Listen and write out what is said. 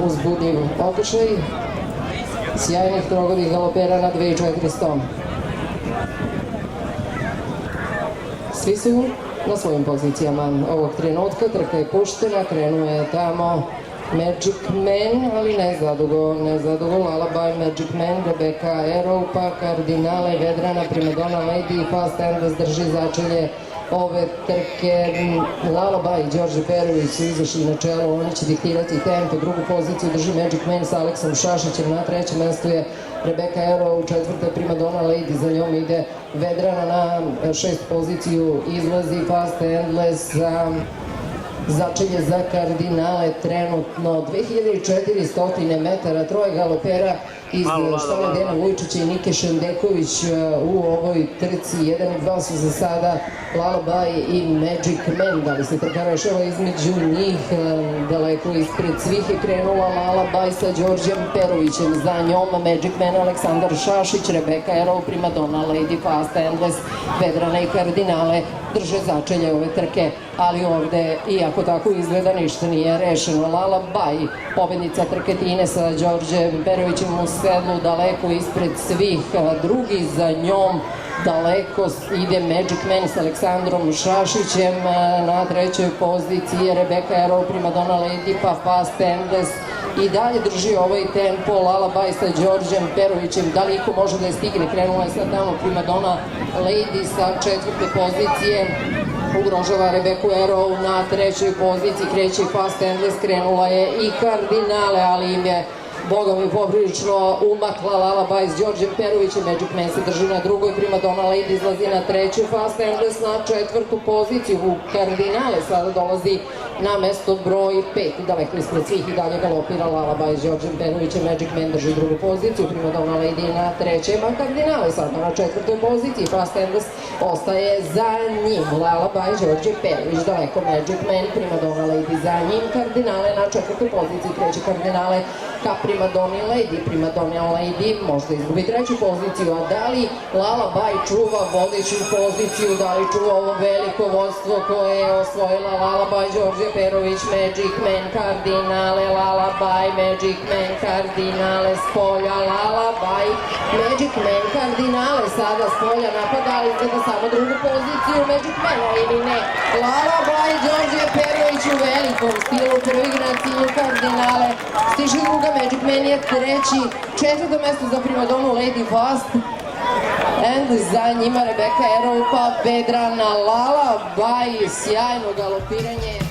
Uzbudljiv okršaj sjajnih trogodih galopera na 2400. Svi su na svojim pozicijama ovog trenutka. Trka je puštena, krenuo je tamo Magic Man, ali ne zadugo. Lullaby, Magic Man, Rebecca Arrow, pa Kardinale, Vedrana, Primadonna Lady, Fast Endless drži začelje ove trke. Lullaby i Đorđe Perović su izašli na čelo, oni će diktirati tempo. Drugu poziciju drži Magic Man sa Aleksom Šašićem, na trećem mestu je Rebecca Arrow, četvrta je Primadonna Lady, za njom ide Vedrana, na šest poziciju izlazi Fast Endless, začelje za Kardinale trenutno 2400 metara, troje galopera iz štale Dejana Vujčića i Nike Šendeković u ovoj trci. 1 i 2 su za sada Lullaby i Magic Man. Da li se trka rešava između njih? Daleko ispred svih je krenula Lullaby sa Đorđem Perovićem, za njom Magic Man, Aleksandar Šašić, Rebecca Arrow, Primadonna Lady, Fast Endless, Vedrana i Kardinale drže začelje ove trke, ali ovde, iako tako izgleda, ništa nije rešeno. Lullaby, pobednica trketine sa Đorđem Perovićem u sedlu, daleko ispred svih. Drugi za njom daleko ide Magic Man s Aleksandrom Šašićem, na trećoj poziciji je Rebecca Arrow, Primadonna Lady, pa Fast Endless i dalje drži ovaj tempo. Lullaby sa Đorđem Perovićem, da li iko može da je stigne? Krenula je sad tamo Primadonna Lady sa četvrte pozicije, ugrožava Rebecca Arrow na trećoj poziciji, kreće Fast Endless, krenula je i Kardinale, ali im je Boga mi poprilično umakla Lullaby s Đorđem Perovićem. Magic Man se drži na drugoj, Primadonna Lady izlazi na treću, Fast Endless na četvrtu poziciju. U Kardinale sada dolazi na mesto broj 5, daleko ispred svih i dalje galopira Lullaby s Đorđem Perovićem. Magic Man drži drugu poziciju, Primadonna Lady na trećem, a Kardinale sada na četvrtoj poziciji. Fast Endless ostaje za njim, Lullaby, Đorđe Perović daleko, Magic Man, Primadonna Lady za njim, Kardinale na četvrtoj poziciji, kreće Kardinale ka Primadonna Lady. Primadonna Lady možda izgubi treću poziciju, a da li Lullaby čuva vodeću poziciju, da li čuva ovo veliko vodstvo koje je osvojila Lullaby, Đorđe Perović, Magic Man, Kardinale, Lullaby, Magic Man, Kardinale, s polja Lullaby, Magic Man, Kardinale sada s polja napada, ali izgleda samo drugu poziciju Magic Man, ali ne, Lullaby, Đorđe Perović u velikom stilu, prvi na cilju Kardinale, stiže druga, Magic Man je treći, četvrto mesto za Primadonnu Lady, Fast Endless za njima, Rebecca Arrow, pa Vedrana. Lullaby, sjajno galopiranje.